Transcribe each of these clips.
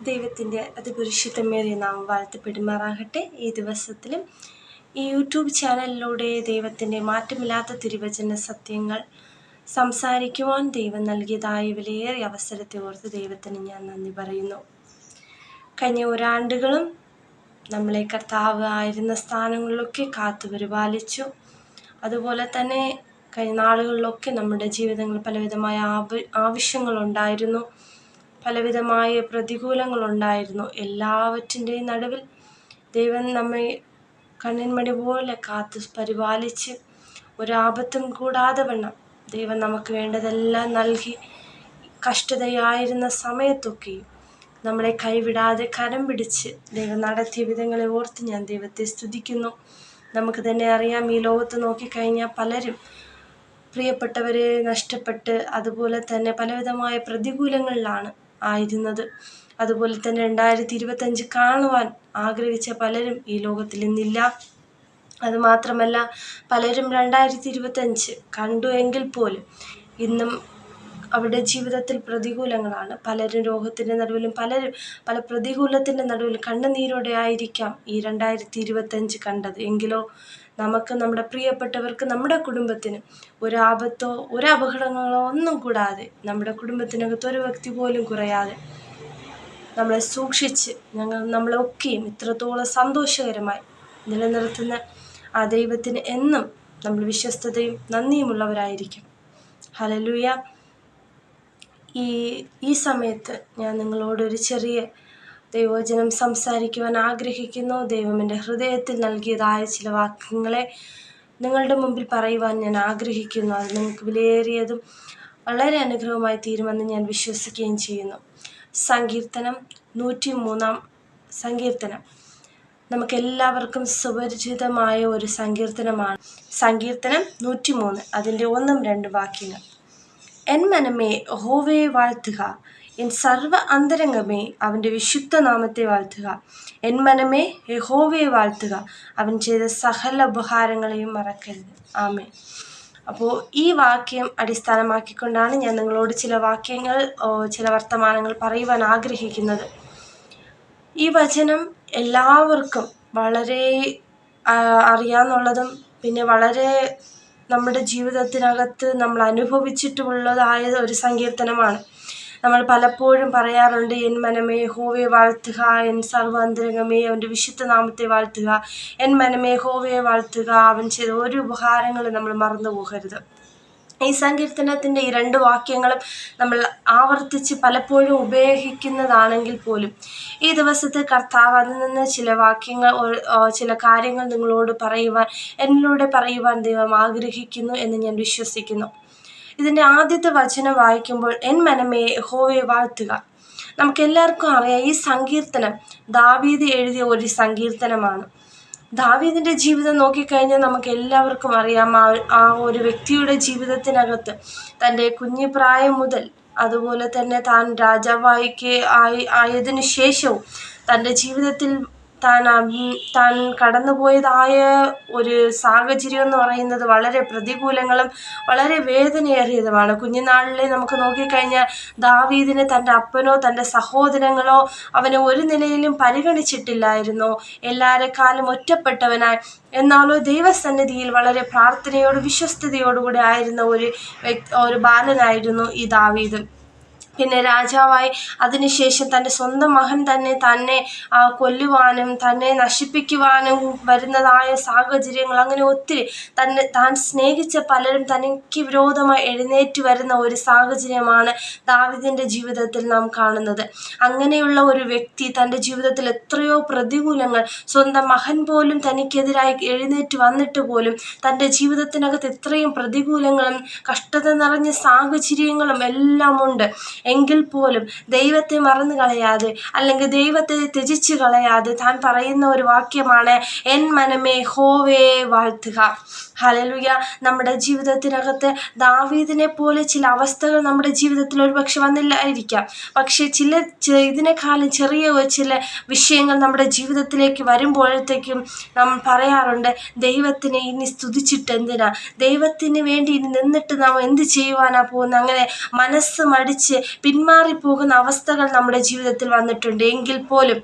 ദൈവത്തിൻ്റെ അതിപരിശുദ്ധമേറിയ നാമം വാഴ്ത്തപ്പെടുമാറാകട്ടെ. ഈ ദിവസത്തിലും ഈ യൂട്യൂബ് ചാനലിലൂടെ ദൈവത്തിൻ്റെ മാറ്റമില്ലാത്ത തിരുവചന സത്യങ്ങൾ സംസാരിക്കുവാൻ ദൈവം നൽകിയതായ വിലയേറിയ അവസരത്തെ ഓർത്ത് ദൈവത്തിന് ഞാൻ നന്ദി പറയുന്നു. കഴിഞ്ഞ ഒരാണ്ടുകളും നമ്മളെ കർത്താവ് ആയിരുന്ന സ്ഥാനങ്ങളിലൊക്കെ കാത്തു പരിപാലിച്ചു. അതുപോലെ തന്നെ കഴിഞ്ഞ നാളുകളിലൊക്കെ നമ്മുടെ ജീവിതങ്ങളിൽ പലവിധമായ ആവശ്യങ്ങളുണ്ടായിരുന്നു, പലവിധമായ പ്രതികൂലങ്ങളുണ്ടായിരുന്നു. എല്ലാവറ്റിൻ്റെയും നടുവിൽ ദൈവം നമ്മെ കണ്ണിൻമണി പോലെ കാത്തു പരിപാലിച്ച് ഒരാപത്തും കൂടാതെ വണ്ണം ദൈവം നമുക്ക് വേണ്ടതെല്ലാം നൽകി കഷ്ടതയായിരുന്ന സമയത്തൊക്കെയും നമ്മളെ കൈവിടാതെ കരം പിടിച്ച് ദൈവം നടത്തിയ വിധങ്ങളെ ഓർത്ത് ഞാൻ ദൈവത്തെ സ്തുതിക്കുന്നു. നമുക്ക് തന്നെ അറിയാം, ഈ ലോകത്ത് നോക്കിക്കഴിഞ്ഞാൽ പലരും പ്രിയപ്പെട്ടവരെ നഷ്ടപ്പെട്ട് അതുപോലെ തന്നെ പലവിധമായ പ്രതികൂലങ്ങളിലാണ് ആയിരുന്നത്. അതുപോലെ തന്നെ 2025 കാണുവാൻ ആഗ്രഹിച്ച പലരും ഈ ലോകത്തിൽ ഇന്നില്ല. അതുമാത്രമല്ല, പലരും 2025 കണ്ടു എങ്കിൽ പോലും ഇന്നും അവരുടെ ജീവിതത്തിൽ പ്രതികൂലങ്ങളാണ്. പലരും രോഗത്തിൻ്റെ നടുവിലും പല പ്രതികൂലത്തിൻ്റെ നടുവിലും കണ്ണുനീരോടെ ആയിരിക്കാം ഈ 2025 കണ്ടത്. എങ്കിലോ നമുക്ക്, നമ്മുടെ പ്രിയപ്പെട്ടവർക്ക്, നമ്മുടെ കുടുംബത്തിന് ഒരാപത്തോ ഒരപകടങ്ങളോ ഒന്നും കൂടാതെ, നമ്മുടെ കുടുംബത്തിനകത്ത് ഒരു വ്യക്തി പോലും കുറയാതെ നമ്മളെ സൂക്ഷിച്ച് നമ്മളെയൊക്കെയും ഇത്രത്തോളം സന്തോഷകരമായി നിലനിർത്തുന്ന ആ ദൈവത്തിന് എന്നും നമ്മൾ വിശ്വസ്തതയും നന്ദിയുമുള്ളവരായിരിക്കും. ഹല്ലേലൂയ. ഈ സമയത്ത് ഞാൻ നിങ്ങളോടൊരു ചെറിയ ദൈവവചനം സംസാരിക്കുവാൻ ആഗ്രഹിക്കുന്നു. ദൈവം എൻ്റെ ഹൃദയത്തിൽ നൽകിയതായ ചില വാക്യങ്ങളെ നിങ്ങളുടെ മുമ്പിൽ പറയുവാൻ ഞാൻ ആഗ്രഹിക്കുന്നു. അത് നിങ്ങൾക്ക് വിലയേറിയതും വളരെ അനുഗ്രഹമായി തീരുമെന്ന് ഞാൻ വിശ്വസിക്കുകയും ചെയ്യുന്നു. സങ്കീർത്തനം 103 സങ്കീർത്തനം നമുക്കെല്ലാവർക്കും സുപരിചിതമായ ഒരു സങ്കീർത്തനമാണ്. സങ്കീർത്തനം 103 അതിൻ്റെ 1-2 വാക്യങ്ങൾ. എൻ മനമേ യഹോവയെ വാഴ്ത്തുക, എൻ സർവ്വ അന്തരംഗമേ അവൻ്റെ വിശുദ്ധ നാമത്തെ വാഴ്ത്തുക. എൻ മനമേ യഹോവയെ വാഴ്ത്തുക, അവൻ ചെയ്ത സകല ഉപകാരങ്ങളെയും മറക്കരുത്. ആമേൻ. അപ്പോൾ ഈ വാക്യം അടിസ്ഥാനമാക്കിക്കൊണ്ടാണ് ഞാൻ നിങ്ങളോട് ചില വർത്തമാനങ്ങൾ പറയുവാൻ ആഗ്രഹിക്കുന്നത്. ഈ വചനം എല്ലാവർക്കും വളരെ അറിയാവുന്നതും പിന്നെ വളരെ നമ്മുടെ ജീവിതത്തിനകത്ത് നമ്മൾ അനുഭവിച്ചിട്ടുള്ളതായ ഒരു സങ്കീർത്തനമാണ്. നമ്മൾ പലപ്പോഴും പറയാറുണ്ട്, എൻ മനമേ യഹോവയെ വാഴ്ത്തുക, എൻ സർവ്വ അന്തരംഗമേ അവൻ്റെ വിശുദ്ധ നാമത്തെ വാഴ്ത്തുക. എൻ മനമേ യഹോവയെ വാഴ്ത്തുക, അവൻ ചെയ്ത ഒരു ഉപകാരങ്ങളും നമ്മൾ മറന്നു പോകരുത്. ഈ സങ്കീർത്തനത്തിൻ്റെ ഈ 2 വാക്യങ്ങളും നമ്മൾ ആവർത്തിച്ച് പലപ്പോഴും ഉപയോഗിക്കുന്നതാണെങ്കിൽ പോലും ഈ ദിവസത്തെ കർത്താവ് അതിൽ നിന്ന് ചില കാര്യങ്ങൾ നിങ്ങളോട് എന്നിലൂടെ പറയുവാൻ ദൈവം ആഗ്രഹിക്കുന്നു എന്ന് ഞാൻ വിശ്വസിക്കുന്നു. ഇതിൻ്റെ ആദ്യത്തെ വചനം വായിക്കുമ്പോൾ, എൻ മനമേ യഹോവയെ വാഴ്ത്തുക. നമുക്കെല്ലാവർക്കും അറിയാം, ഈ സങ്കീർത്തനം ദാവീദ് എഴുതിയ ഒരു സങ്കീർത്തനമാണ്. ദാവീദിൻ്റെ ജീവിതം നോക്കിക്കഴിഞ്ഞാൽ നമുക്ക് എല്ലാവർക്കും അറിയാം, ആ ഒരു വ്യക്തിയുടെ ജീവിതത്തിനകത്ത് തൻ്റെ കുഞ്ഞുപ്രായം മുതൽ അതുപോലെ തന്നെ താൻ ആയതിനു ശേഷവും തൻ്റെ ജീവിതത്തിൽ താൻ കടന്നുപോയതായ ഒരു സാഹചര്യം എന്ന് പറയുന്നത് വളരെ പ്രതികൂലങ്ങളും വളരെ വേദനയേറിയതുമാണ്. കുഞ്ഞുനാളിലെ നമുക്ക് നോക്കിക്കഴിഞ്ഞാൽ ദാവീദിനെ തൻ്റെ അപ്പനോ തൻ്റെ സഹോദരങ്ങളോ അവനെ ഒരു നിലയിലും പരിഗണിച്ചിട്ടില്ലായിരുന്നു. എല്ലാവരെക്കാളും ഒറ്റപ്പെട്ടവനായി, എന്നാലോ ദൈവസന്നിധിയിൽ വളരെ പ്രാർത്ഥനയോടും വിശ്വസ്തയോടുകൂടി ആയിരുന്ന ഒരു ബാലനായിരുന്നു ഈ ദാവീദ്. പിന്നെ രാജാവായി അതിനുശേഷം തൻ്റെ സ്വന്തം മകൻ തന്നെ കൊല്ലുവാനും തന്നെ നശിപ്പിക്കുവാനും വരുന്നതായ സാഹചര്യങ്ങൾ, അങ്ങനെ ഒത്തിരി താൻ സ്നേഹിച്ച പലരും തനിക്ക് വിരോധമായി എഴുന്നേറ്റ് വരുന്ന ഒരു സാഹചര്യമാണ് ദാവീദിൻ്റെ ജീവിതത്തിൽ നാം കാണുന്നത്. അങ്ങനെയുള്ള ഒരു വ്യക്തി തൻ്റെ ജീവിതത്തിൽ എത്രയോ പ്രതികൂലങ്ങൾ, സ്വന്തം മകൻ പോലും തനിക്കെതിരായി എഴുന്നേറ്റ് വന്നിട്ട് പോലും തൻ്റെ ജീവിതത്തിനകത്ത് എത്രയും പ്രതികൂലങ്ങളും കഷ്ടത നിറഞ്ഞ സാഹചര്യങ്ങളും എല്ലാം ഉണ്ട്. എങ്കിൽ പോലും ദൈവത്തെ മറന്നു കളയാതെ അല്ലെങ്കിൽ ദൈവത്തെ ത്യജിച്ച് കളയാതെ താൻ പറയുന്ന ഒരു വാക്യമാണ്, എൻ മനമേ യഹോവയെ വാഴ്ത്തുക. ഹല്ലേലൂയ. നമ്മുടെ ജീവിതത്തിനകത്ത് ദാവീദിനെ പോലെ ചില അവസ്ഥകൾ നമ്മുടെ ജീവിതത്തിൽ ഒരുപക്ഷെ വന്നില്ലായിരിക്കാം. പക്ഷേ ഇതിനേക്കാളും ചെറിയ ചില വിഷയങ്ങൾ നമ്മുടെ ജീവിതത്തിലേക്ക് വരുമ്പോഴത്തേക്കും നാം പറയാറുണ്ട്, ദൈവത്തിനെ ഇനി സ്തുതിച്ചിട്ട് എന്തിനാ, ദൈവത്തിന് വേണ്ടി ഇനി നിന്നിട്ട് നാം എന്ത് ചെയ്യുവാനാ പോകുന്നത്. അങ്ങനെ മനസ്സ് മടിച്ച് പിന്മാറിപ്പോകുന്ന അവസ്ഥകൾ നമ്മുടെ ജീവിതത്തിൽ വന്നിട്ടുണ്ട്. എങ്കിൽ പോലും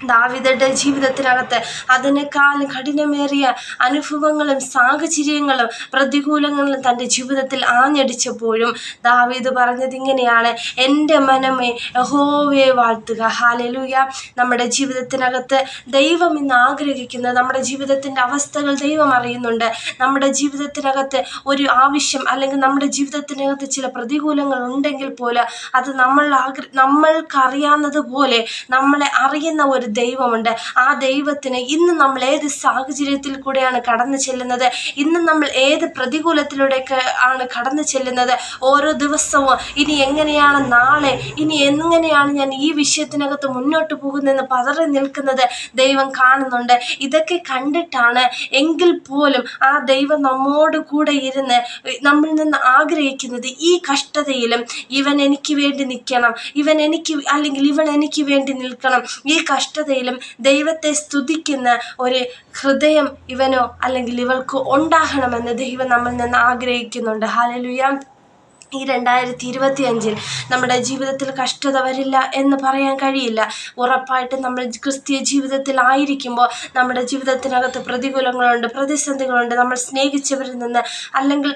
ദാവീദുടെ ജീവിതത്തിനകത്ത് അതിനേക്കാളും കഠിനമേറിയ അനുഭവങ്ങളും സാഹചര്യങ്ങളും പ്രതികൂലങ്ങളും തൻ്റെ ജീവിതത്തിൽ ആഞ്ഞടിച്ചപ്പോഴും ദാവീദ് പറഞ്ഞത് ഇങ്ങനെയാണ്: എൻ്റെ മനമേ യഹോവയെ വാഴ്ത്തുക. ഹല്ലേലൂയ. നമ്മുടെ ജീവിതത്തിനകത്ത് ദൈവം ഇന്ന് ആഗ്രഹിക്കുന്നത്, നമ്മുടെ ജീവിതത്തിൻ്റെ അവസ്ഥകൾ ദൈവം അറിയുന്നുണ്ട്. നമ്മുടെ ജീവിതത്തിനകത്ത് ഒരു ആവശ്യം അല്ലെങ്കിൽ നമ്മുടെ ജീവിതത്തിനകത്ത് ചില പ്രതികൂലങ്ങൾ ഉണ്ടെങ്കിൽ പോലും അത് നമ്മൾക്കറിയാവുന്നതുപോലെ നമ്മളെ അറിയുന്ന ഒരു ദൈവമുണ്ട്. ആ ദൈവത്തിന് ഇന്ന് നമ്മൾ ഏത് സാഹചര്യത്തിൽ കൂടെയാണ് കടന്നു ചെല്ലുന്നത്, ഇന്ന് നമ്മൾ ഏത് പ്രതികൂലത്തിലൂടെയൊക്കെ ആണ് കടന്നു ചെല്ലുന്നത്, ഓരോ ദിവസവും ഇനി എങ്ങനെയാണ് നാളെ, ഇനി എങ്ങനെയാണ് ഞാൻ ഈ വിഷയത്തിനകത്ത് മുന്നോട്ട് പോകുന്നതെന്ന് പതറി നിൽക്കുന്നത് ദൈവം കാണുന്നുണ്ട്. ഇതൊക്കെ കണ്ടിട്ടാണ് എങ്കിൽ പോലും ആ ദൈവം നമ്മോട് കൂടെ ഇരുന്ന് നമ്മിൽ നിന്ന് ആഗ്രഹിക്കുന്നത്, ഈ കഷ്ടതയിലും ഇവൻ എനിക്ക് വേണ്ടി നിൽക്കണം, ഇവൻ എനിക്ക് വേണ്ടി നിൽക്കണം. ഈ കഷ്ടതയിലും ദൈവത്തെ സ്തുതിക്കുന്ന ഒരു ഹൃദയം ഇവനോ അല്ലെങ്കിൽ ഇവൾക്ക് ഉണ്ടാകണമെന്ന് ദൈവം നമ്മിൽ നിന്ന് ആഗ്രഹിക്കുന്നുണ്ട്. ഹല്ലേലൂയ. ഈ 2025 നമ്മുടെ ജീവിതത്തിൽ കഷ്ടത വരില്ല എന്ന് പറയാൻ കഴിയില്ല. ഉറപ്പായിട്ടും നമ്മൾ ക്രിസ്തീയ ജീവിതത്തിലായിരിക്കുമ്പോൾ നമ്മുടെ ജീവിതത്തിനകത്ത് പ്രതികൂലങ്ങളുണ്ട്, പ്രതിസന്ധികളുണ്ട്. നമ്മൾ സ്നേഹിച്ചവരിൽ നിന്ന് അല്ലെങ്കിൽ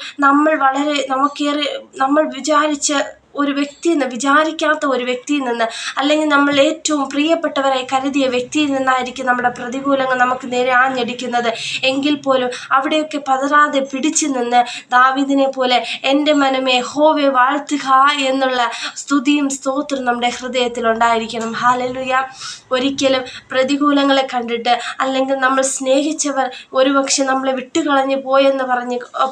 നമ്മൾ വിചാരിച്ച ഒരു വ്യക്തിയിൽ നിന്ന്, വിചാരിക്കാത്ത ഒരു വ്യക്തിയിൽ നിന്ന്, അല്ലെങ്കിൽ നമ്മൾ ഏറ്റവും പ്രിയപ്പെട്ടവരായി കരുതിയ വ്യക്തിയിൽ നിന്നായിരിക്കും നമ്മുടെ പ്രതികൂലങ്ങൾ നമുക്ക് നേരെ ആഞ്ഞടിക്കുന്നത്. എങ്കിൽ പോലും അവിടെയൊക്കെ പതറാതെ പിടിച്ചു നിന്ന് ദാവീദിനെ പോലെ എൻ്റെ മനമേ യഹോവയെ വാഴ്ത്തുക എന്നുള്ള സ്തുതിയും സ്തോത്രവും നമ്മുടെ ഹൃദയത്തിൽ ഉണ്ടായിരിക്കണം. ഹല്ലേലൂയ. ഒരിക്കലും പ്രതികൂലങ്ങളെ കണ്ടിട്ട് അല്ലെങ്കിൽ നമ്മൾ സ്നേഹിച്ചവർ ഒരുപക്ഷെ നമ്മളെ വിട്ടുകളഞ്ഞ് പോയെന്ന്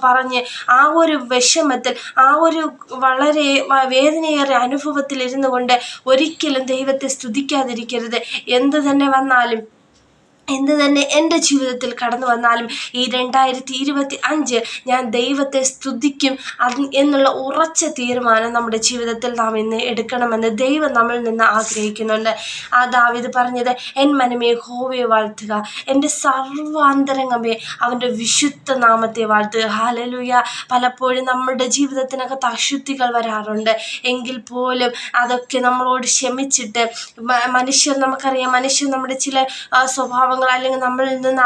പറഞ്ഞ് ആ ഒരു വിഷമത്തിൽ, ആ ഒരു വളരെ വേദനയേറെ അനുഭവത്തിൽ ഇരുന്നു കൊണ്ട് ഒരിക്കലും ദൈവത്തെ സ്തുതിക്കാതിരിക്കരുത്. എന്ത് തന്നെ എൻ്റെ ജീവിതത്തിൽ കടന്നു വന്നാലും ഈ 2025 ഞാൻ ദൈവത്തെ സ്തുതിക്കും എന്നുള്ള ഉറച്ച തീരുമാനം നമ്മുടെ ജീവിതത്തിൽ നാം ഇന്ന് എടുക്കണമെന്ന് ദൈവം നമ്മിൽ നിന്ന് ആഗ്രഹിക്കുന്നുണ്ട്. ആ ദാവീദ് പറഞ്ഞത്, എൻ മനമേ യഹോവയെ വാഴ്ത്തുക, എൻ്റെ സർവാന്തരംഗമേ അവൻ്റെ വിശുദ്ധ നാമത്തെ വാഴ്ത്തുക. ഹല്ലേലൂയ. പലപ്പോഴും നമ്മുടെ ജീവിതത്തിനകത്ത് അശുദ്ധികൾ വരാറുണ്ട്. എങ്കിൽ പോലും അതൊക്കെ നമ്മളോട് ക്ഷമിച്ചിട്ട് നമുക്കറിയാം, മനുഷ്യർ നമ്മുടെ ചില സ്വഭാവങ്ങൾ അല്ലെങ്കിൽ നമ്മളിൽ നിന്ന്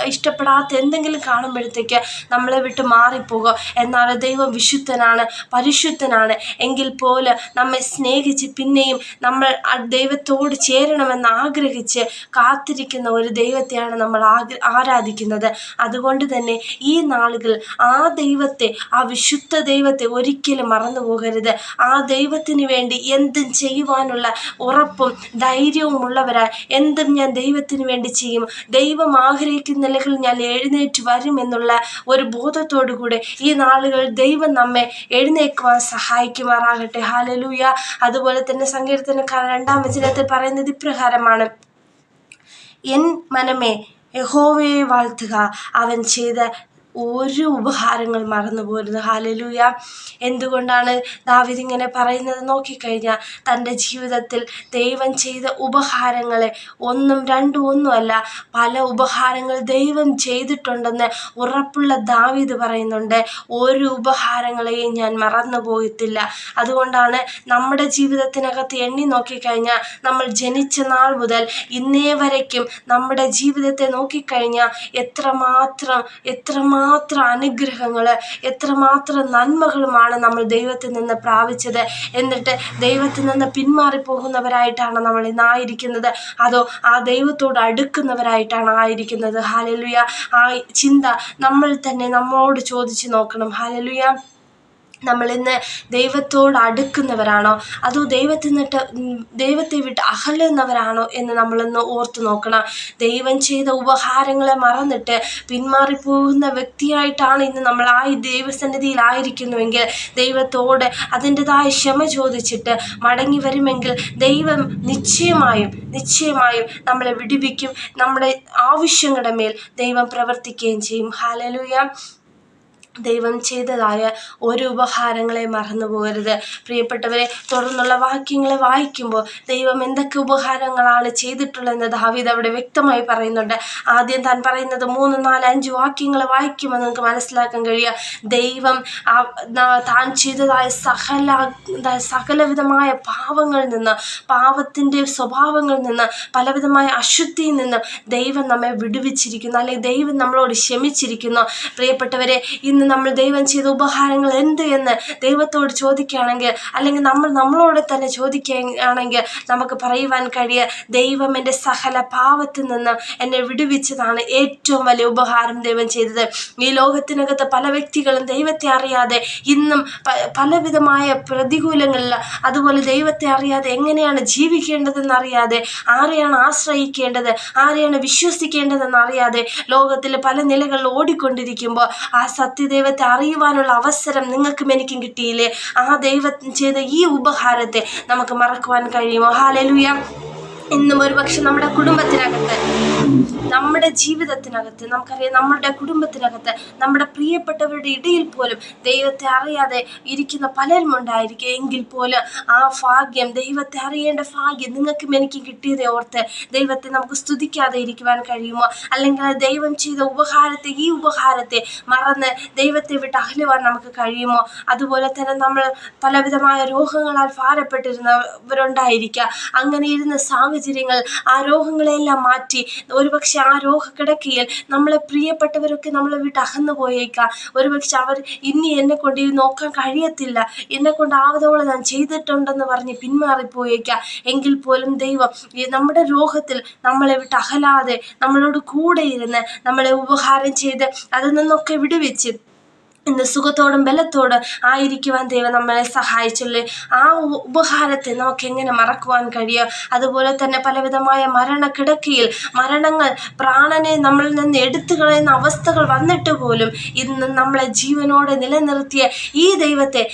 ഇഷ്ടപ്പെടാത്ത എന്തെങ്കിലും കാണുമ്പോഴത്തേക്ക് നമ്മളെ വിട്ട് മാറിപ്പോകും. എന്നാൽ ദൈവം വിശുദ്ധനാണ്, പരിശുദ്ധനാണ്. എങ്കിൽ പോലും നമ്മെ സ്നേഹിച്ച് പിന്നെയും നമ്മൾ ദൈവത്തോട് ചേരണമെന്ന് ആഗ്രഹിച്ച് കാത്തിരിക്കുന്ന ഒരു ദൈവത്തെയാണ് നമ്മൾ ആരാധിക്കുന്നത്. അതുകൊണ്ട് തന്നെ ഈ നാളുകൾ ആ ദൈവത്തെ, ആ വിശുദ്ധ ദൈവത്തെ ഒരിക്കലും മറന്നു പോകരുത്. ആ ദൈവത്തിന് വേണ്ടി എന്തും ചെയ്യുവാനുള്ള ഉറപ്പും ധൈര്യവും ഉള്ളവരായി എന്തും ഞാൻ ദൈവത്തിന് വേണ്ടി ചെയ്യും, ദൈവം ആഗ്രഹിക്കുന്നില്ലെങ്കിൽ ഞാൻ എഴുന്നേറ്റ് വരും എന്നുള്ള ഒരു ബോധത്തോടു കൂടെ ഈ നാളുകൾ ദൈവം നമ്മെ എഴുന്നേൽക്കുവാൻ സഹായിക്കുമാറാകട്ടെ. ഹല്ലേലൂയ. അതുപോലെ തന്നെ സങ്കീർത്തനക്കാരൻ 2-ാം വചനത്തിൽ പറയുന്നത് ഇപ്രകാരമാണ്: എൻ മനമേ യഹോവയെ വാഴ്ത്തുക, അവൻ ചെയ്ത ഒരു ഉപകാരങ്ങൾ മറന്നു പോരുന്നു. ഹല്ലേലൂയ. എന്തുകൊണ്ടാണ് ദാവീദ് ഇങ്ങനെ പറയുന്നത് നോക്കിക്കഴിഞ്ഞാൽ, തൻ്റെ ജീവിതത്തിൽ ദൈവം ചെയ്ത ഉപകാരങ്ങളെ ഒന്നുമല്ല, പല ഉപകാരങ്ങൾ ദൈവം ചെയ്തിട്ടുണ്ടെന്ന് ഉറപ്പുള്ള ദാവീദ് പറയുന്നുണ്ട്. ഒരു ഉപകാരങ്ങളെയും ഞാൻ മറന്നു പോയിട്ടില്ല. അതുകൊണ്ടാണ് നമ്മുടെ ജീവിതത്തിനകത്ത് എണ്ണി നോക്കിക്കഴിഞ്ഞാൽ, നമ്മൾ ജനിച്ച നാൾ മുതൽ ഇന്നേ വരയ്ക്കും നമ്മുടെ ജീവിതത്തെ നോക്കിക്കഴിഞ്ഞാൽ എത്രമാത്രം അനുഗ്രഹങ്ങൾ, എത്രമാത്രം നന്മകളുമാണ് നമ്മൾ ദൈവത്തിൽ നിന്ന് പ്രാപിച്ചത്. എന്നിട്ട് ദൈവത്തിൽ നിന്ന് പിന്മാറിപ്പോകുന്നവരായിട്ടാണ് നമ്മൾ ഇന്നായിരിക്കുന്നത്, അതോ ആ ദൈവത്തോട് അടുക്കുന്നവരായിട്ടാണ് ആയിരിക്കുന്നത്? ഹല്ലേലൂയ. ആ ചിന്ത നമ്മൾ തന്നെ നമ്മോട് ചോദിച്ചു നോക്കണം. ഹല്ലേലൂയ. നമ്മളിന്ന് ദൈവത്തോട് അടുക്കുന്നവരാണോ, അതോ ദൈവത്തെ വിട്ട് അകലുന്നവരാണോ എന്ന് നമ്മളൊന്ന് ഓർത്തു നോക്കണം. ദൈവം ചെയ്ത ഉപകാരങ്ങളെ മറന്നിട്ട് പിന്മാറിപ്പോകുന്ന വ്യക്തിയായിട്ടാണ് ഇന്ന് നമ്മൾ ദൈവസന്നിധിയിലായിരിക്കുന്നുവെങ്കിൽ, ദൈവത്തോട് അതിൻ്റെതായ ക്ഷമ ചോദിച്ചിട്ട് മടങ്ങി വരുമെങ്കിൽ ദൈവം നിശ്ചയമായും നമ്മളെ വിടുവിക്കും. നമ്മുടെ ആവശ്യങ്ങളുടെ മേൽ ദൈവം പ്രവർത്തിക്കുകയും ചെയ്യും. ഹല്ലേലൂയ. ദൈവം ചെയ്തതായ ഒരു ഉപഹാരങ്ങളെ മറന്നു പോകരുത്. പ്രിയപ്പെട്ടവരെ, തുടർന്നുള്ള വാക്യങ്ങളെ വായിക്കുമ്പോൾ ദൈവം എന്തൊക്കെ ഉപഹാരങ്ങളാണ് ചെയ്തിട്ടുള്ളതെന്ന് ദാവീദ് അവിടെ വ്യക്തമായി പറയുന്നുണ്ട്. ആദ്യം താൻ പറയുന്നത് 3, 4, 5 വാക്യങ്ങൾ വായിക്കുമ്പോൾ നിങ്ങൾക്ക് മനസ്സിലാക്കാൻ കഴിയുക, ദൈവം താൻ ചെയ്തതായ സകലവിധമായ പാവങ്ങളിൽ നിന്ന്, പാവത്തിൻ്റെ സ്വഭാവങ്ങളിൽ നിന്ന്, പലവിധമായ അശുദ്ധിയിൽ നിന്ന് ദൈവം നമ്മെ വിടുവിച്ചിരിക്കുന്നു, അല്ലെങ്കിൽ ദൈവം നമ്മളോട് ക്ഷമിച്ചിരിക്കുന്നു. പ്രിയപ്പെട്ടവരെ, ഇന്ന് നമ്മൾ ദൈവം ചെയ്ത ഉപഹാരങ്ങൾ എന്ത് എന്ന് ദൈവത്തോട് ചോദിക്കുകയാണെങ്കിൽ, അല്ലെങ്കിൽ നമ്മളോട് തന്നെ ചോദിക്കുകയാണെങ്കിൽ നമുക്ക് പറയുവാൻ കഴിയുക, ദൈവം എൻ്റെ സകല പാവത്തിൽ നിന്ന് എന്നെ വിടുവിച്ചതാണ് ഏറ്റവും വലിയ ഉപഹാരം ദൈവം ചെയ്തത്. ഈ ലോകത്തിനകത്ത് പല വ്യക്തികളും ദൈവത്തെ അറിയാതെ ഇന്നും പലവിധമായ പ്രതികൂലങ്ങളിൽ, അതുപോലെ ദൈവത്തെ അറിയാതെ എങ്ങനെയാണ് ജീവിക്കേണ്ടതെന്നറിയാതെ, ആരെയാണ് ആശ്രയിക്കേണ്ടത്, ആരെയാണ് വിശ്വസിക്കേണ്ടതെന്നറിയാതെ ലോകത്തിൽ പല നിലകളിൽ ഓടിക്കൊണ്ടിരിക്കുമ്പോൾ ആ സത്യദൈവത്തെ അറിയുവാനുള്ള അവസരം നിങ്ങൾക്കും എനിക്കും കിട്ടിയില്ലേ? ആ ദൈവം ചെയ്ത ഈ ഉപഹാരത്തെ നമുക്ക് മറക്കുവാൻ കഴിയുമോ? ഹല്ലേലൂയ. ഇന്നും ഒരുപക്ഷെ നമ്മുടെ കുടുംബത്തിനകത്ത്, നമ്മുടെ ജീവിതത്തിനകത്ത്, നമുക്കറിയാം, നമ്മുടെ കുടുംബത്തിനകത്ത്, നമ്മുടെ പ്രിയപ്പെട്ടവരുടെ ഇടയിൽ പോലും ദൈവത്തെ അറിയാതെ ഇരിക്കുന്ന പലരും ഉണ്ടായിരിക്കും. എങ്കിൽ പോലും ആ ഭാഗ്യം, ദൈവത്തെ അറിയേണ്ട ഭാഗ്യം നിങ്ങൾക്കും എനിക്കും കിട്ടിയതേ ഓർത്ത് ദൈവത്തെ നമുക്ക് സ്തുതിക്കാതെ ഇരിക്കുവാൻ കഴിയുമോ? അല്ലെങ്കിൽ ദൈവം ചെയ്ത ഈ ഉപഹാരത്തെ മറന്ന് ദൈവത്തെ വിട്ട് അകലുവാൻ നമുക്ക് കഴിയുമോ? അതുപോലെ തന്നെ നമ്മൾ പലവിധമായ രോഗങ്ങളാൽ ഭാരപ്പെട്ടിരുന്നവരുണ്ടായിരിക്കുക. അങ്ങനെ ഇരുന്ന സാഹചര്യങ്ങൾ, ആ രോഗങ്ങളെല്ലാം മാറ്റി ഒരുപക്ഷെ ആ രോഗക്കിടക്കയിൽ നമ്മളെ പ്രിയപ്പെട്ടവരൊക്കെ നമ്മളെ വിട്ട് അകന്നു പോയേക്കാം. ഒരുപക്ഷെ അവർ ഇനി എന്നെ കൊണ്ട് നോക്കാൻ കഴിയത്തില്ല, എന്നെ കൊണ്ട് ആവതോളം ഞാൻ ചെയ്തിട്ടുണ്ടെന്ന് പറഞ്ഞ് പിന്മാറിപ്പോയേക്കാം. എങ്കിൽ പോലും ദൈവം നമ്മുടെ രോഗത്തിൽ നമ്മളെ വിട്ട് അകലാതെ നമ്മളോട് കൂടെ ഇരുന്ന് നമ്മളെ ഉപഹാരം ചെയ്ത് അതിൽ നിന്നൊക്കെ വിടുവിച്ച് ഇന്ന് സുഖത്തോടും ബലത്തോടും ആയിരിക്കുവാൻ ദൈവം നമ്മളെ സഹായിച്ചല്ലേ. ആ ഉപഹാരത്തെ നമുക്ക് എങ്ങനെ മറക്കുവാൻ കഴിയുക? അതുപോലെ തന്നെ പലവിധമായ മരണക്കിടക്കയിൽ മരണങ്ങൾ പ്രാണനെ നമ്മളിൽ നിന്ന് എടുത്തു കളയുന്ന അവസ്ഥകൾ വന്നിട്ട് പോലും ഇന്ന് നമ്മളെ ജീവനോടെ നിലനിർത്തിയ ഈ ദൈവത്തെ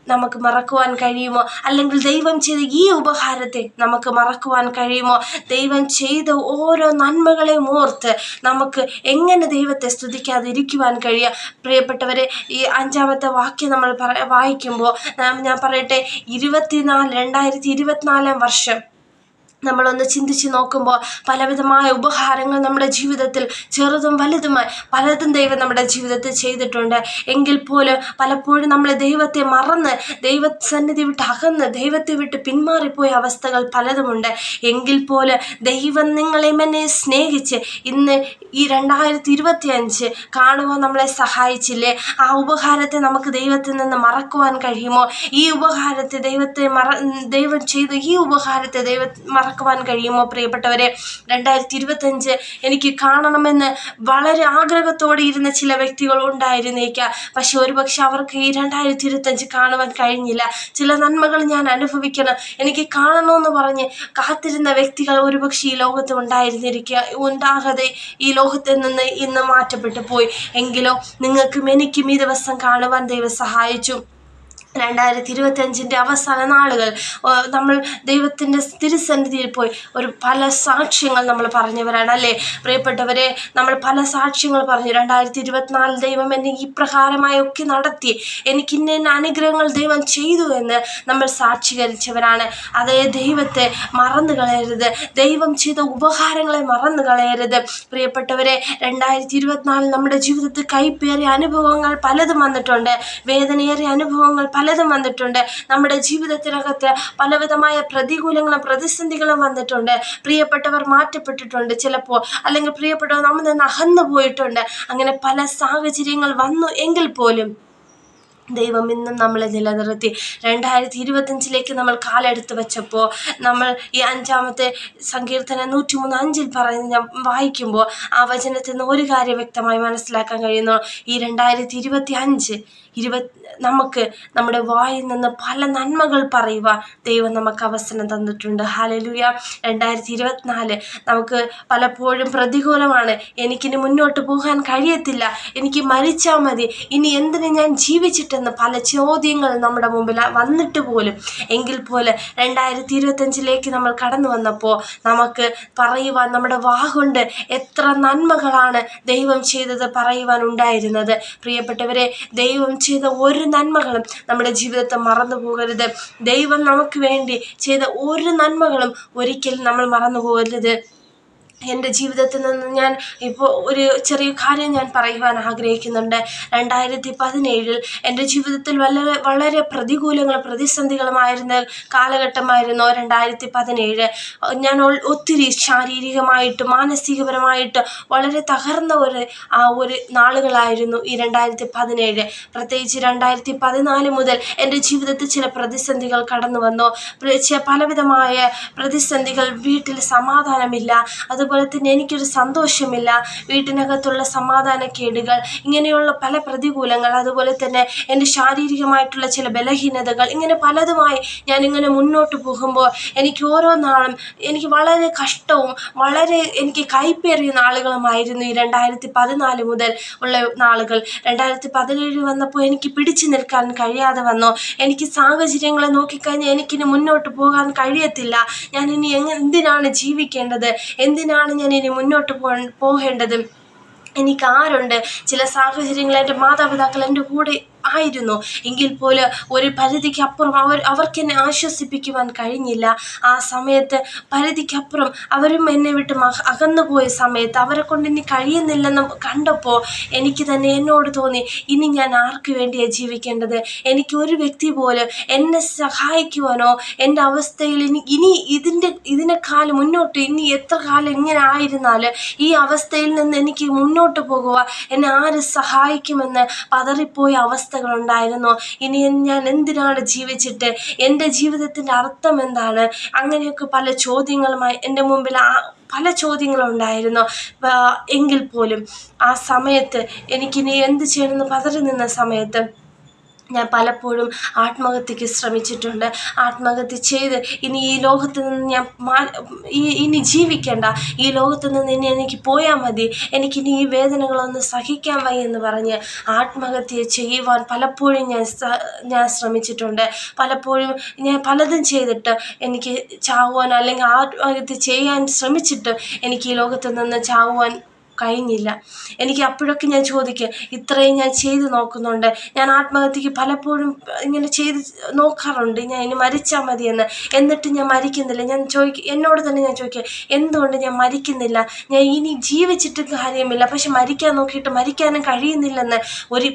നമുക്ക് മറക്കുവാൻ കഴിയുമോ? അല്ലെങ്കിൽ ദൈവം ചെയ്ത ഈ ഉപഹാരത്തെ നമുക്ക് മറക്കുവാൻ കഴിയുമോ? ദൈവം ചെയ്ത ഓരോ നന്മകളെയും ഓർത്ത് നമുക്ക് എങ്ങനെ ദൈവത്തെ സ്തുതിക്കാതിരിക്കുവാൻ കഴിയുക? പ്രിയപ്പെട്ടവരെ, ഈ 5-ാമത്തെ വാക്യം നമ്മൾ വായിക്കുമ്പോൾ ഞാൻ പറയട്ടെ, 2024 വർഷം നമ്മളൊന്ന് ചിന്തിച്ച് നോക്കുമ്പോൾ പലവിധമായ ഉപഹാരങ്ങൾ നമ്മുടെ ജീവിതത്തിൽ ചെറുതും വലുതുമായി പലതും ദൈവം നമ്മുടെ ജീവിതത്തിൽ ചെയ്തിട്ടുണ്ട്. എങ്കിൽ പോലും പലപ്പോഴും നമ്മൾ ദൈവത്തെ മറന്ന്, ദൈവസന്നിധി വിട്ട് അകന്ന്, ദൈവത്തെ വിട്ട് പിന്മാറിപ്പോയ അവസ്ഥകൾ പലതുമുണ്ട്. എങ്കിൽ പോലും ദൈവം നിങ്ങളെയും എന്നെ സ്നേഹിച്ച് ഇന്ന് ഈ 2025 കാണുവാൻ നമ്മളെ സഹായിച്ചില്ലേ? ആ ഉപഹാരത്തെ നമുക്ക് ദൈവത്തിൽ നിന്ന് മറക്കുവാൻ കഴിയുമോ? ഈ ഉപഹാരത്തെ ദൈവം ചെയ്ത ഈ ഉപഹാരത്തെ മറക്കുവാൻ കഴിയുമോ? പ്രിയപ്പെട്ടവരെ, 2025 എനിക്ക് കാണണമെന്ന് വളരെ ആഗ്രഹത്തോടെ ഇരുന്ന ചില വ്യക്തികൾ ഉണ്ടായിരുന്നേക്കാം. പക്ഷെ ഒരുപക്ഷെ അവർക്ക് ഈ 2025 കാണുവാൻ കഴിഞ്ഞില്ല. ചില നന്മകൾ ഞാൻ അനുഭവിക്കണം, എനിക്ക് കാണണമെന്ന് പറഞ്ഞ് കാത്തിരുന്ന വ്യക്തികൾ ഒരുപക്ഷെ ഈ ലോകത്ത് ഉണ്ടാകാതെ ഈ ലോകത്തിൽ നിന്ന് ഇന്ന് മാറ്റപ്പെട്ടു പോയി. എങ്കിലോ നിങ്ങൾക്കും എനിക്കും ഈ ദിവസം കാണുവാൻ ദൈവം സഹായിച്ചു. 2025 അവസാന നാളുകൾ നമ്മൾ ദൈവത്തിൻ്റെ തിരുസന്നിധിയിൽ പോയി പല സാക്ഷ്യങ്ങൾ നമ്മൾ പറഞ്ഞവരാണ് അല്ലേ? പ്രിയപ്പെട്ടവരെ, നമ്മൾ പല സാക്ഷ്യങ്ങൾ പറഞ്ഞു. 2024 ദൈവം എന്നെ ഈ പ്രകാരമായൊക്കെ നടത്തി, എനിക്ക് ഇന്ന അനുഗ്രഹങ്ങൾ ദൈവം ചെയ്തു എന്ന് നമ്മൾ സാക്ഷീകരിച്ചവരാണ്. അതേ ദൈവത്തെ മറന്നു കളയരുത്, ദൈവം ചെയ്ത ഉപഹാരങ്ങളെ മറന്നു കളയരുത്. പ്രിയപ്പെട്ടവരെ, 2024 നമ്മുടെ ജീവിതത്തിൽ കൈപ്പേറിയ അനുഭവങ്ങൾ പലതും വന്നിട്ടുണ്ട്, വേദനയേറിയ അനുഭവങ്ങൾ പലതും വന്നിട്ടുണ്ട്. നമ്മുടെ ജീവിതത്തിനകത്ത് പലവിധമായ പ്രതികൂലങ്ങളും പ്രതിസന്ധികളും വന്നിട്ടുണ്ട്. പ്രിയപ്പെട്ടവർ മാറ്റപ്പെട്ടിട്ടുണ്ട് ചിലപ്പോൾ, അല്ലെങ്കിൽ പ്രിയപ്പെട്ടവർ നമ്മൾ നിന്ന് അകന്നു പോയിട്ടുണ്ട്. അങ്ങനെ പല സാഹചര്യങ്ങൾ വന്നു എങ്കിൽ പോലും ദൈവം ഇന്നും നമ്മളെ നിലനിർത്തി. 2025 നമ്മൾ കാലെടുത്ത് വെച്ചപ്പോൾ നമ്മൾ ഈ 5-ാമത്തെ സങ്കീർത്തനം 103:5 പറയുന്നത് ഞാൻ വായിക്കുമ്പോൾ ആ വചനത്തിൽ നിന്ന് ഒരു കാര്യം വ്യക്തമായി മനസ്സിലാക്കാൻ കഴിയുന്നു. ഈ 2025 നമുക്ക് നമ്മുടെ വായിൽ നിന്ന് പല നന്മകൾ പറയുവാൻ ദൈവം നമുക്ക് അവസരം തന്നിട്ടുണ്ട്. ഹല്ലേലൂയ. 2024 നമുക്ക് പലപ്പോഴും പ്രതികൂലമാണ്. എനിക്കിനി മുന്നോട്ട് പോകാൻ കഴിയത്തില്ല, എനിക്ക് മരിച്ചാൽ മതി, ഇനി എന്തിന് ഞാൻ ജീവിച്ചിട്ടെന്ന് പല ചോദ്യങ്ങൾ നമ്മുടെ മുമ്പിൽ വന്നിട്ട് പോലും എങ്കിൽ പോലെ 2025 നമ്മൾ കടന്നു വന്നപ്പോൾ നമുക്ക് പറയുവാൻ നമ്മുടെ വാഗുണ്ട് എത്ര നന്മകളാണ് ദൈവം ചെയ്തത് പറയുവാൻ ഉണ്ടായിരുന്നത്. പ്രിയപ്പെട്ടവരെ, ദൈവം ചെയ്ത ഒരു നന്മകളും നമ്മുടെ ജീവിതത്തെ മറന്നു പോകരുത്. ദൈവം നമുക്ക് വേണ്ടി ചെയ്ത ഒരു നന്മകളും ഒരിക്കലും നമ്മൾ മറന്നു പോകരുത്. എൻ്റെ ജീവിതത്തിൽ നിന്ന് ഞാൻ ഇപ്പോൾ ഒരു ചെറിയ കാര്യം ഞാൻ പറയുവാൻ ആഗ്രഹിക്കുന്നുണ്ട്. 2017 എൻ്റെ ജീവിതത്തിൽ വളരെ വളരെ പ്രതികൂലങ്ങളും പ്രതിസന്ധികളുമായിരുന്ന കാലഘട്ടമായിരുന്നു 2017. ഞാൻ ഒത്തിരി ശാരീരികമായിട്ട് മാനസികപരമായിട്ട് വളരെ തകർന്ന ഒരു നാളുകളായിരുന്നു ഈ 2017. പ്രത്യേകിച്ച് 2014 മുതൽ എൻ്റെ ജീവിതത്തിൽ ചില പ്രതിസന്ധികൾ കടന്നു വന്നു. പലവിധമായ പ്രതിസന്ധികൾ, വീട്ടിൽ സമാധാനമില്ല, അതുപോലെ തന്നെ എനിക്കൊരു സന്തോഷമില്ല, വീട്ടിനകത്തുള്ള സമാധാനക്കേടുകൾ, ഇങ്ങനെയുള്ള പല പ്രതികൂലങ്ങൾ, അതുപോലെ തന്നെ എൻ്റെ ശാരീരികമായിട്ടുള്ള ചില ബലഹീനതകൾ, ഇങ്ങനെ പലതുമായി ഞാനിങ്ങനെ മുന്നോട്ട് പോകുമ്പോൾ എനിക്ക് ഓരോ നാളും എനിക്ക് വളരെ കഷ്ടവും വളരെ എനിക്ക് കൈപ്പേറിയ നാളുകളുമായിരുന്നു ഈ 2014 മുതൽ ഉള്ള നാളുകൾ. 2017 വന്നപ്പോൾ എനിക്ക് പിടിച്ചു നിൽക്കാൻ കഴിയാതെ വന്നു. എനിക്ക് സാഹചര്യങ്ങളെ നോക്കിക്കഴിഞ്ഞാൽ എനിക്കിനി മുന്നോട്ട് പോകാൻ കഴിയത്തില്ല. ഞാനിനി എന്തിനാണ് ജീവിക്കേണ്ടത്, എന്തിനാണ് ഞാൻ ഇനി മുന്നോട്ട് പോകേണ്ടത്, എനിക്ക് ആരുണ്ട്? ചില സാഹചര്യങ്ങൾ എൻ്റെ മാതാപിതാക്കൾ എൻ്റെ കൂടെ ആയിരുന്നു എങ്കിൽ പോലും ഒരു പരിധിക്കപ്പുറം അവർക്ക് എന്നെ ആശ്വസിപ്പിക്കുവാൻ കഴിഞ്ഞില്ല. ആ സമയത്ത് പരിധിക്കപ്പുറം അവരും എന്നെ വിട്ട് അകന്നുപോയ സമയത്ത് അവരെ കൊണ്ട് ഇനി കഴിയുന്നില്ലെന്ന് കണ്ടപ്പോൾ എനിക്ക് തന്നെ എന്നോട് തോന്നി, ഇനി ഞാൻ ആർക്ക് വേണ്ടിയാണ് ജീവിക്കേണ്ടത്? എനിക്ക് ഒരു വ്യക്തി പോലും എന്നെ സഹായിക്കുവാനോ എൻ്റെ അവസ്ഥയിൽ ഇനി ഇതിനേക്കാൾ മുന്നോട്ട് ഇനി എത്ര കാലം ഇങ്ങനെ ആയിരുന്നാലും ഈ അവസ്ഥയിൽ നിന്ന് എനിക്ക് മുന്നോട്ട് പോകുക എന്നെ ആര് സഹായിക്കുമെന്ന് പതറിപ്പോയ അവസ്ഥകളുണ്ടായിരുന്നു. ഇനി ഞാൻ എന്തിനാണ് ജീവിച്ചിട്ട്, എൻ്റെ ജീവിതത്തിൻ്റെ അർത്ഥം എന്താണ്? അങ്ങനെയൊക്കെ പല ചോദ്യങ്ങളുമായി എൻ്റെ മുമ്പിൽ പല ചോദ്യങ്ങളുണ്ടായിരുന്നു. എങ്കിൽ പോലും ആ സമയത്ത് എനിക്കിനി എന്ത് ചെയ്യണമെന്ന് പതറി നിന്ന സമയത്ത് ഞാൻ പലപ്പോഴും ആത്മഹത്യക്ക് ശ്രമിച്ചിട്ടുണ്ട്. ആത്മഹത്യ ചെയ്ത് ഇനി ഈ ലോകത്ത് നിന്ന് ഞാൻ ഇനി ജീവിക്കേണ്ട, ഈ ലോകത്ത് നിന്ന് ഇനി എനിക്ക് പോയാൽ മതി, എനിക്കിനി ഈ വേദനകളൊന്നും സഹിക്കാൻ വയ്യെന്ന് പറഞ്ഞ് ആത്മഹത്യ ചെയ്യുവാൻ പലപ്പോഴും ഞാൻ ശ്രമിച്ചിട്ടുണ്ട്. പലപ്പോഴും ഞാൻ പലതും ചെയ്തിട്ട് എനിക്ക് ചാവുവാൻ അല്ലെങ്കിൽ ആത്മഹത്യ ചെയ്യാൻ ശ്രമിച്ചിട്ട് എനിക്ക് ഈ ലോകത്ത് നിന്ന് ചാവുവാൻ കഴിഞ്ഞില്ല. എനിക്ക് അപ്പോഴൊക്കെ ഞാൻ ചോദിക്കുക, ഇത്രയും ഞാൻ ചെയ്ത് നോക്കുന്നുണ്ട്, ഞാൻ ആത്മഹത്യക്ക് പലപ്പോഴും ഇങ്ങനെ ചെയ്ത് നോക്കാറുണ്ട്, ഞാൻ ഇനി മരിച്ചാൽ മതിയെന്ന്, എന്നിട്ട് ഞാൻ മരിക്കുന്നില്ല. എന്നോട് തന്നെ ഞാൻ ചോദിക്കുക, എന്തുകൊണ്ട് ഞാൻ മരിക്കുന്നില്ല? ഞാൻ ഇനി ജീവിച്ചിട്ട് കാര്യമില്ല, പക്ഷെ മരിക്കാൻ നോക്കിയിട്ട് മരിക്കാനും കഴിയുന്നില്ലെന്ന്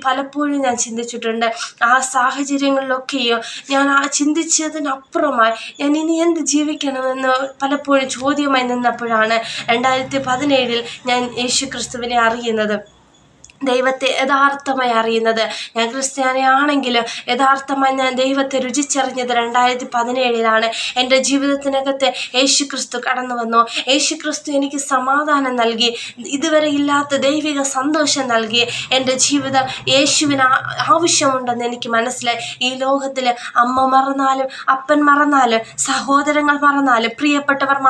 പലപ്പോഴും ഞാൻ ചിന്തിച്ചിട്ടുണ്ട്. ആ സാഹചര്യങ്ങളിലൊക്കെയോ ഞാൻ ആ ചിന്തിച്ചതിനപ്പുറമായി ഞാൻ ഇനി എന്ത് ജീവിക്കണമെന്ന് പലപ്പോഴും ചോദ്യമായി നിന്നപ്പോഴാണ് 2017 ഞാൻ യേശുക്രിസ്തുവിനെ അറിയുന്നത്, ദൈവത്തെ യഥാർത്ഥമായി അറിയുന്നത്. ഞാൻ ക്രിസ്ത്യാനിയാണെങ്കിൽ യഥാർത്ഥമായി ഞാൻ ദൈവത്തെ രുചിച്ചറിഞ്ഞത് 2017 എൻ്റെ ജീവിതത്തിനകത്ത് യേശുക്രിസ്തു കടന്നു വന്നു. യേശുക്രിസ്തു എനിക്ക് സമാധാനം നൽകി, ഇതുവരെ ഇല്ലാത്ത ദൈവിക സന്തോഷം നൽകി. എൻ്റെ ജീവിതം യേശുവിന് ആവശ്യമുണ്ടെന്ന് എനിക്ക് മനസ്സിലായി. ഈ ലോകത്തിൽ അമ്മ മറന്നാലും അപ്പൻ മറന്നാലും സഹോദരങ്ങൾ മറന്നാലും പ്രിയപ്പെട്ടവർ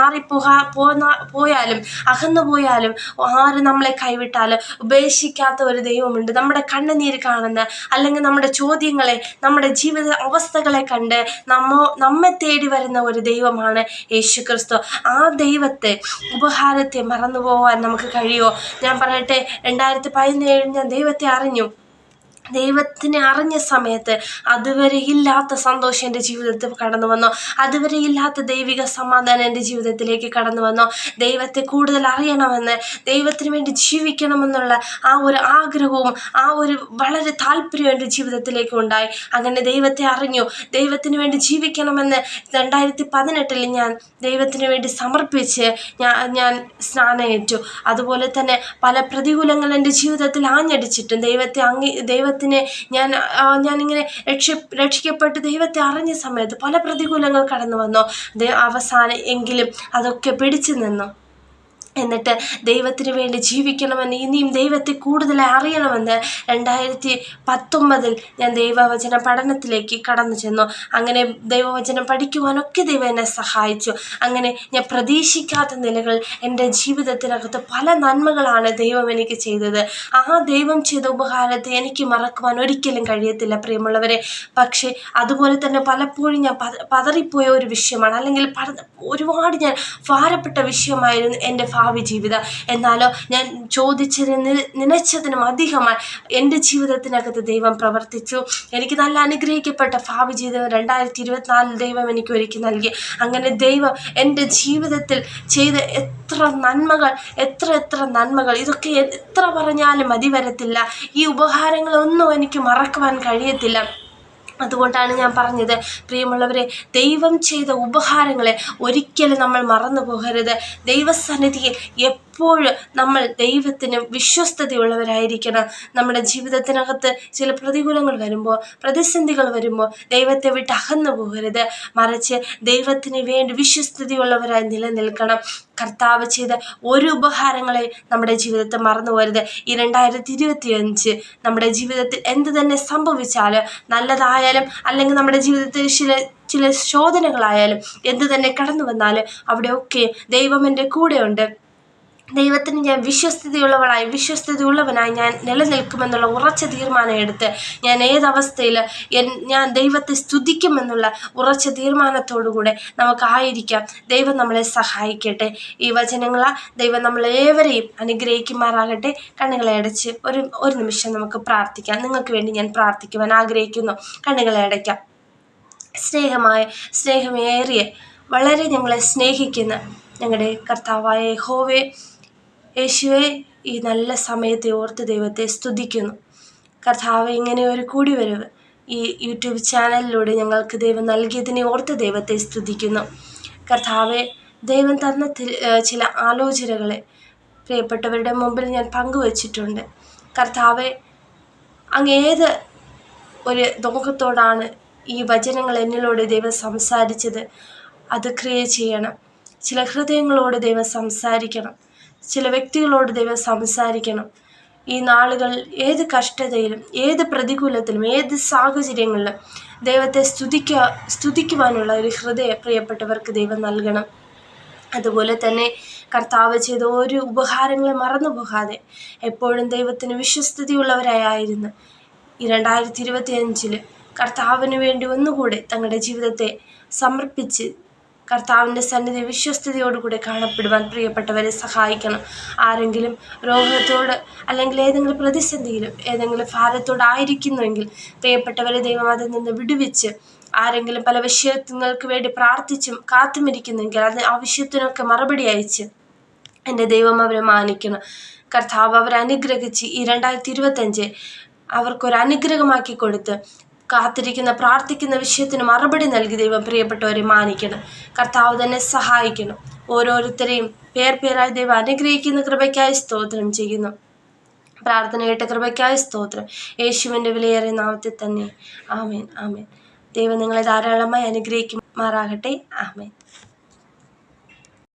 പോയാലും അകന്നു പോയാലും ആര് നമ്മളെ കൈവിട്ടാലും ഉപേക്ഷിക്കാത്ത ഒരു ദൈവമുണ്ട്. നമ്മുടെ കണ്ണുനീര് കാണുന്ന, അല്ലെങ്കിൽ നമ്മുടെ ചോദ്യങ്ങളെ, നമ്മുടെ ജീവിത അവസ്ഥകളെ കണ്ട് നമ്മെ തേടി വരുന്ന ഒരു ദൈവമാണ് യേശുക്രിസ്തു. ആ ദൈവത്തെ, ഉപഹാരത്തെ മറന്നു പോകാൻ നമുക്ക് കഴിയുമോ? ഞാൻ പറയട്ടെ, 2017 ഞാൻ ദൈവത്തെ അറിഞ്ഞു. ദൈവത്തിനെ അറിഞ്ഞ സമയത്ത് അതുവരെ ഇല്ലാത്ത സന്തോഷം എൻ്റെ ജീവിതത്തിൽ കടന്നു വന്നു. അതുവരെ ഇല്ലാത്ത ദൈവിക സമാധാനം എൻ്റെ ജീവിതത്തിലേക്ക് കടന്നു വന്നു. ദൈവത്തെ കൂടുതൽ അറിയണമെന്ന്, ദൈവത്തിന് വേണ്ടി ജീവിക്കണമെന്നുള്ള ആ ഒരു ആഗ്രഹവും ആ ഒരു വളരെ താല്പര്യവും എൻ്റെ ജീവിതത്തിലേക്ക് ഉണ്ടായി. അങ്ങനെ ദൈവത്തെ അറിഞ്ഞു, ദൈവത്തിന് വേണ്ടി ജീവിക്കണമെന്ന് 2018 ഞാൻ ദൈവത്തിന് വേണ്ടി സമർപ്പിച്ച് ഞാൻ സ്നാനമേറ്റു. അതുപോലെ തന്നെ പല പ്രതികൂലങ്ങൾ എൻ്റെ ജീവിതത്തിൽ ആഞ്ഞടിച്ചിട്ടും ദൈവത്തിനെ ഞാനിങ്ങനെ രക്ഷിക്കപ്പെട്ട് ദൈവത്തെ അറിഞ്ഞ സമയത്ത് പല പ്രതികൂലങ്ങൾ കടന്നു വന്നു. അവസാനം എങ്കിലും അതൊക്കെ പിടിച്ചു നിന്നു. എന്നിട്ട് ദൈവത്തിന് വേണ്ടി ജീവിക്കണമെന്ന്, ഇനിയും ദൈവത്തെ കൂടുതലായി അറിയണമെന്ന് 2019 ഞാൻ ദൈവവചന പഠനത്തിലേക്ക് കടന്നു ചെന്നു. അങ്ങനെ ദൈവവചനം പഠിക്കുവാനൊക്കെ ദൈവം എന്നെ സഹായിച്ചു. അങ്ങനെ ഞാൻ പ്രതീക്ഷിക്കാത്ത നിലകൾ എൻ്റെ ജീവിതത്തിനകത്ത് പല നന്മകളാണ് ദൈവം എനിക്ക് ചെയ്തത്. ആ ദൈവം ചെയ്ത ഉപകാരത്തെ എനിക്ക് മറക്കുവാൻ ഒരിക്കലും കഴിയത്തില്ല പ്രിയമുള്ളവരെ. പക്ഷേ അതുപോലെ തന്നെ പലപ്പോഴും ഞാൻ പതറിപ്പോയ ഒരു വിഷയമാണ്, അല്ലെങ്കിൽ ഒരുപാട് ഞാൻ ഭാരപ്പെട്ട വിഷയമായിരുന്നു എൻ്റെ ഭാവി ജീവിതം. എന്നാലോ ഞാൻ നനച്ചതിനും അധികമായി എൻ്റെ ജീവിതത്തിനകത്ത് ദൈവം പ്രവർത്തിച്ചു. എനിക്ക് നല്ല അനുഗ്രഹിക്കപ്പെട്ട ഭാവി ജീവിതം 2024 ദൈവം എനിക്ക് ഒരുക്കി നൽകി. അങ്ങനെ ദൈവം എൻ്റെ ജീവിതത്തിൽ ചെയ്ത എത്ര നന്മകൾ, ഇതൊക്കെ എത്ര പറഞ്ഞാലും മതി വരത്തില്ല. ഈ ഉപകാരങ്ങളൊന്നും എനിക്ക് മറക്കുവാൻ കഴിയത്തില്ല. അതുകൊണ്ടാണ് ഞാൻ പറഞ്ഞത്, പ്രിയമുള്ളവരെ, ദൈവം ചെയ്ത ഉപകാരങ്ങളെ ഒരിക്കലും നമ്മൾ മറന്നു പോകരുത്. ദൈവസന്നിധിയിൽ എപ്പോഴും നമ്മൾ ദൈവത്തിന് വിശ്വസ്തതയുള്ളവരായിരിക്കണം. നമ്മുടെ ജീവിതത്തിനകത്ത് ചില പ്രതികൂലങ്ങൾ വരുമ്പോൾ, പ്രതിസന്ധികൾ വരുമ്പോൾ ദൈവത്തെ വിട്ട് അകന്നു പോകരുത്. മറിച്ച് ദൈവത്തിന് വേണ്ടി വിശ്വസ്തതയുള്ളവരായി നിലനിൽക്കണം. കർത്താവ് ചെയ്ത ഒരു ഉപകാരങ്ങളെ നമ്മുടെ ജീവിതത്തിൽ മറന്നു പോകരുത്. ഈ 2025 നമ്മുടെ ജീവിതത്തിൽ എന്ത് തന്നെ സംഭവിച്ചാലും, നല്ലതായാലും അല്ലെങ്കിൽ നമ്മുടെ ജീവിതത്തിൽ ചില ശോധനകളായാലും എന്ത് തന്നെ കടന്നു വന്നാലും അവിടെയൊക്കെ ദൈവം എൻ്റെ കൂടെയുണ്ട്. ദൈവത്തിന് ഞാൻ വിശ്വസ്തതയുള്ളവനായി ഞാൻ നിലനിൽക്കുമെന്നുള്ള ഉറച്ച തീരുമാനം എടുത്ത് ഞാൻ ഏതവസ്ഥയിൽ ഞാൻ ദൈവത്തെ സ്തുതിക്കുമെന്നുള്ള ഉറച്ച തീരുമാനത്തോടുകൂടെ നമുക്കായിരിക്കാം. ദൈവം നമ്മളെ സഹായിക്കട്ടെ. ഈ വചനങ്ങളാൽ ദൈവം നമ്മളേവരെയും അനുഗ്രഹിക്കുമാറാകട്ടെ. കണ്ണുകളെ അടച്ച് ഒരു നിമിഷം നമുക്ക് പ്രാർത്ഥിക്കാം. നിങ്ങൾക്ക് വേണ്ടി ഞാൻ പ്രാർത്ഥിക്കുവാൻ ആഗ്രഹിക്കുന്നു. കണ്ണുകളെ അടയ്ക്കാം. സ്നേഹമേറിയ വളരെ ഞങ്ങളെ സ്നേഹിക്കുന്ന ഞങ്ങളുടെ കർത്താവായ യഹോവേ, യേശുവേ, ഈ നല്ല സമയത്തെ ഓർത്ത് ദൈവത്തെ സ്തുതിക്കുന്നു. കർത്താവെ, ഇങ്ങനെ ഒരു കൂടിവരവ് ഈ യൂട്യൂബ് ചാനലിലൂടെ ഞങ്ങൾക്ക് ദൈവം നൽകിയതിനെ ഓർത്ത് ദൈവത്തെ സ്തുതിക്കുന്നു. കർത്താവെ, ദൈവം തന്ന ചില ആലോചനകളെ പ്രിയപ്പെട്ടവരുടെ മുമ്പിൽ ഞാൻ പങ്കുവച്ചിട്ടുണ്ട്. കർത്താവെ, അങ്ങേത് ഒരു നോക്കത്തോടാണ് ഈ വചനങ്ങൾ എന്നിലൂടെ ദൈവം സംസാരിച്ചത്, അത് ക്രിയ ചെയ്യണം. ചില ഹൃദയങ്ങളോട് ദൈവം സംസാരിക്കണം. ചില വ്യക്തികളോട് ദൈവം സംസാരിക്കണം. ഈ നാളുകൾ ഏത് കഷ്ടതയിലും, ഏത് പ്രതികൂലത്തിലും, ഏത് സാഹചര്യങ്ങളിലും ദൈവത്തെ സ്തുതിക്കുവാനുള്ള ഒരു ഹൃദയം പ്രിയപ്പെട്ടവർക്ക് ദൈവം നൽകണം. അതുപോലെ തന്നെ കർത്താവ് ചെയ്ത ഒരു ഉപകാരങ്ങളെ മറന്നു പോകാതെ എപ്പോഴും ദൈവത്തിന് വിശ്വസ്തതയുള്ളവരായിരുന്നു ഈ 2025 കർത്താവിന് വേണ്ടി ഒന്നുകൂടെ തങ്ങളുടെ ജീവിതത്തെ സമർപ്പിച്ച് കർത്താവിൻ്റെ സന്നിധി വിശ്വസ്തയോടുകൂടെ കാണപ്പെടുവാൻ പ്രിയപ്പെട്ടവരെ സഹായിക്കണം. ആരെങ്കിലും രോഗത്തോട് അല്ലെങ്കിൽ ഏതെങ്കിലും പ്രതിസന്ധിയിലും ഏതെങ്കിലും ഭാരത്തോടായിരിക്കുന്നുവെങ്കിൽ പ്രിയപ്പെട്ടവരെ ദൈവം അതിൽ നിന്ന് വിടുവിച്ച്, ആരെങ്കിലും പല വിഷയങ്ങൾക്ക് വേണ്ടി പ്രാർത്ഥിച്ചും കാത്തുമിരിക്കുന്നെങ്കിൽ അത് ആ വിഷയത്തിനൊക്കെ മറുപടി അയച്ച് എൻ്റെ ദൈവം അവരെ മാനിക്കണം. കർത്താവ് അവരെ അനുഗ്രഹിച്ച് ഈ 2025 അവർക്കൊരു അനുഗ്രഹമാക്കി കൊടുത്ത് കാത്തിരിക്കുന്ന പ്രാർത്ഥിക്കുന്ന വിഷയത്തിന് മറുപടി നൽകി ദൈവം പ്രിയപ്പെട്ടവരെ മാനിക്കണം. കർത്താവ് തന്നെ സഹായിക്കണം. ഓരോരുത്തരെയും പേരായി ദൈവം അനുഗ്രഹിക്കുന്ന കൃപയ്ക്കായി സ്തോത്രം ചെയ്യുന്നു. പ്രാർത്ഥന കേട്ട കൃപയ്ക്കായി സ്തോത്രം. യേശുവിൻ്റെ വിലയേറിയ നാമത്തിൽ തന്നെ. ആമേൻ, ആമേൻ. ദൈവം നിങ്ങളെ ധാരാളമായി അനുഗ്രഹിക്കുമാറാകട്ടെ. ആമേൻ.